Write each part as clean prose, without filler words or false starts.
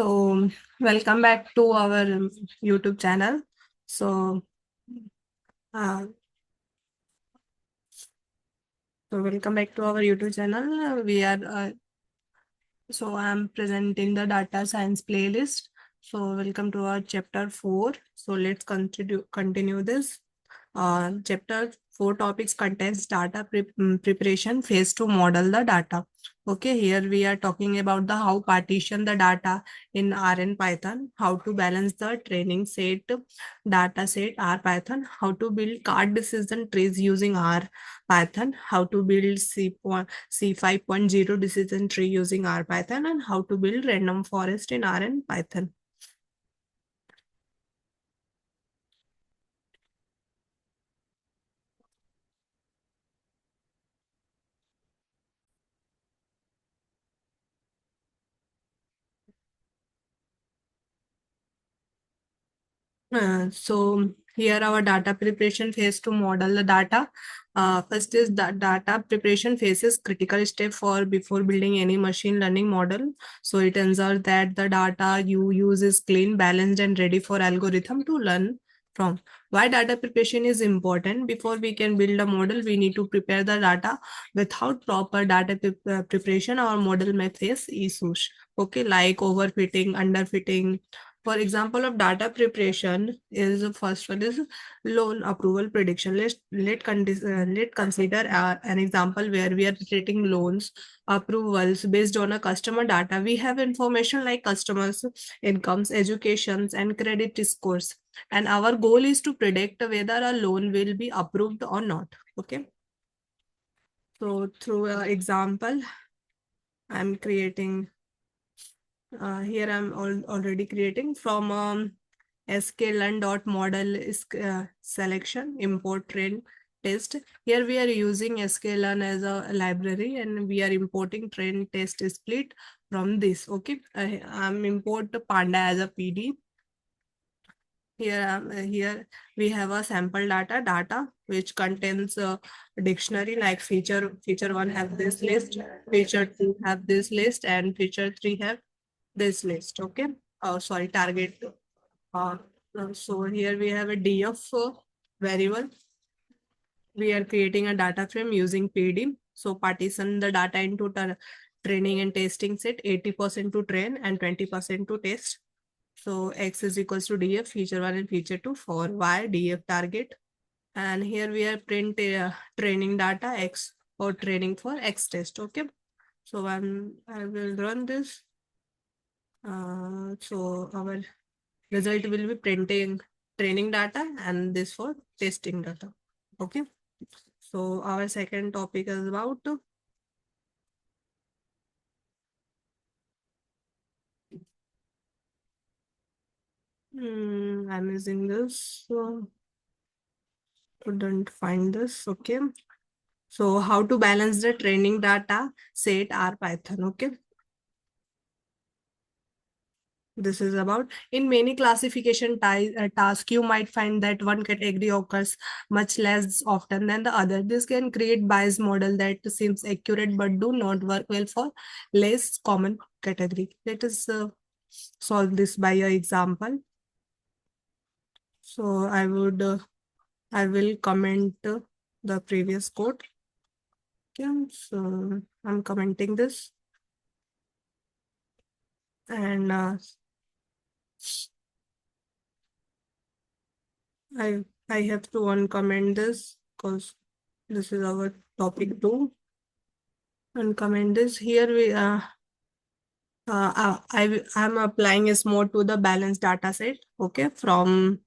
So, welcome back to our YouTube channel. So, uh, welcome back to our YouTube channel. I'm presenting the data science playlist. So, welcome to our chapter 4. So, let's continue this. Chapter 4 topics contains data preparation phase to model the data. Okay, here we are talking about the how partition the data in R and Python, how to balance the training set, data set R Python, how to build card decision trees using R Python, how to build C 5.0 decision tree using R Python, and how to build random forest in R and Python. So here our data preparation phase to model the data. First is that data preparation phase is critical step for before building any machine learning model. So it ensures that the data you use is clean, balanced, and ready for algorithm to learn from. Why data preparation is important? Before we can build a model, we need to prepare the data. Without proper data preparation, our model may face issues. Okay, like overfitting, underfitting. For example of data preparation is the first one is loan approval prediction. Let consider an example where we are creating loans approvals based on a customer data. We have information like customers incomes, educations, and credit scores, and our goal is to predict whether a loan will be approved or not. Okay, so through an example I'm creating here I'm already creating from sklearn.model selection import train test. Here we are using sklearn as a library and we are importing train test split from this. Okay, I'm import panda as a PD. Here we have a sample data which contains a dictionary like feature 1 have this list, feature 2 have this list, and feature 3 have this list. Okay, sorry, target. uh, so here we have a df variable. We are creating a data frame using PD. So partition the data into training and testing set, 80% to train and 20% to test. So x is equals to df feature 1 and feature 2 for y df target. And here we are print training data x or training for x test. Okay, so I will run this. So our result will be printing training data and this for testing data. Okay, so our second topic is about I'm using this, so couldn't find this. Okay, so how to balance the training data set R Python. Okay, this is about in many classification tasks you might find that one category occurs much less often than the other. This can create bias model that seems accurate but do not work well for less common category. Let us solve this by an example. So I will comment the previous code. Okay, so I'm commenting this, and I have to uncomment this because this is our topic 2. Uncomment this. Here we I'm applying is more to the balanced data set. Okay, from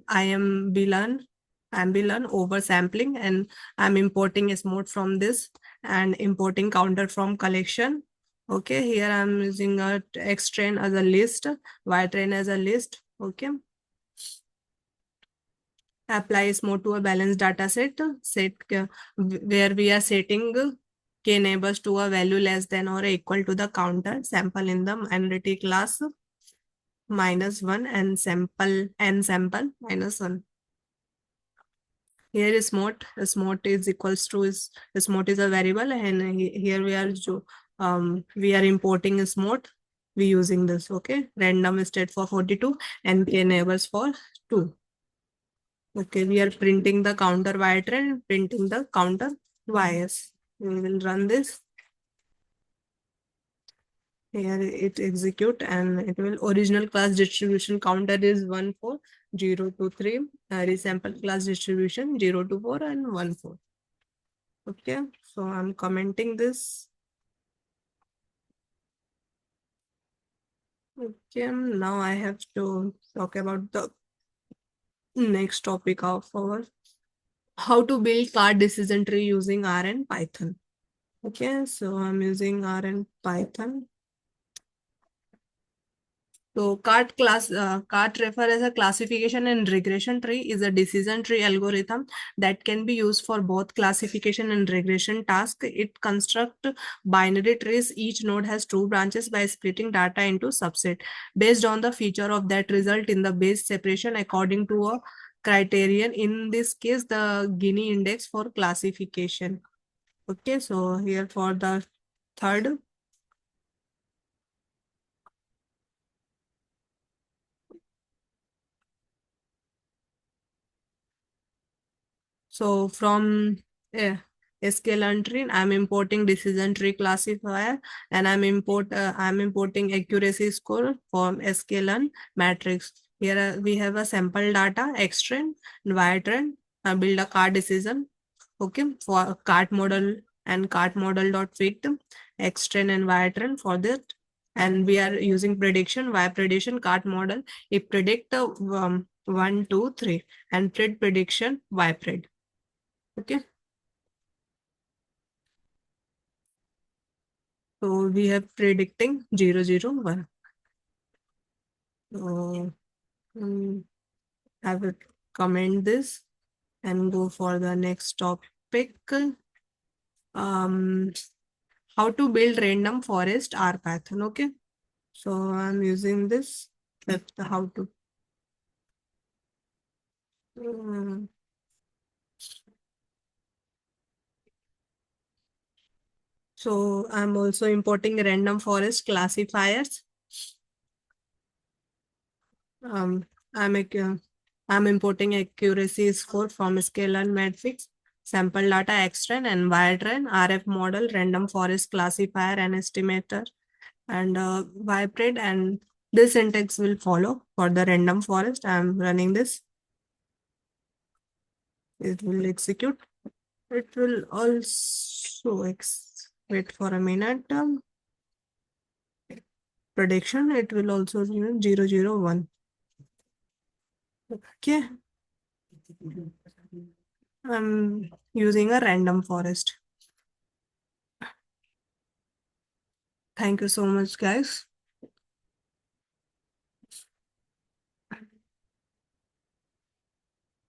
I am learn oversampling, and I'm importing is mode from this and importing counter from collection. Okay, here I'm using a x train as a list, y train as a list. Okay, apply is more to a balanced data set where we are setting k neighbors to a value less than or equal to the counter sample in the minority class -1 and sample -1. Here is mode is equals to is mode is a variable, and here we are we are importing is mode, we using this. Okay, random state for 42 and k neighbors for 2. Okay, we are printing the counter y trend, printing the counter ys. We will run this. Here it execute and it will original class distribution counter is 1 4 0 to 3. Resample class distribution 0 to 4 and 1 4. Okay, so I'm commenting this. Okay, now I have to talk about the next topic of our how to build card decision tree using R and Python. Okay, so I'm using R and Python. So cart refer as a classification and regression tree is a decision tree algorithm that can be used for both classification and regression tasks. It constructs binary trees. Each node has two branches by splitting data into subset based on the feature of that result in the base separation according to a criterion. In this case, the Gini index for classification. Okay, so here for the third. So from SQL tree, I'm importing decision tree classifier, and I'm importing accuracy score from sklearn matrix. Here we have a sample data, xtrend, y trend, build a card decision. Okay, for cart model and cart model dot fit, xtrend and y trend for that. And we are using prediction, y prediction, cart model. It predict 1, 2, 3, and pred prediction, y pred. Okay, so we have predicting 0, 0, 1. So I will comment this and go for the next topic. Um, how to build random forest R Python. Okay, so I'm using this. That's the how to. Um, so I'm also importing random forest classifiers. Um, I'm I'm importing accuracy score from scalar matrix, sample data xtrend and ytrend, RF model, random forest classifier and estimator, and ypred, and this syntax will follow for the random forest. I'm running this. It will execute. It will also wait for a minute. Prediction. It will also 0, 0, 1. Okay. I'm using a random forest. Thank you so much, guys.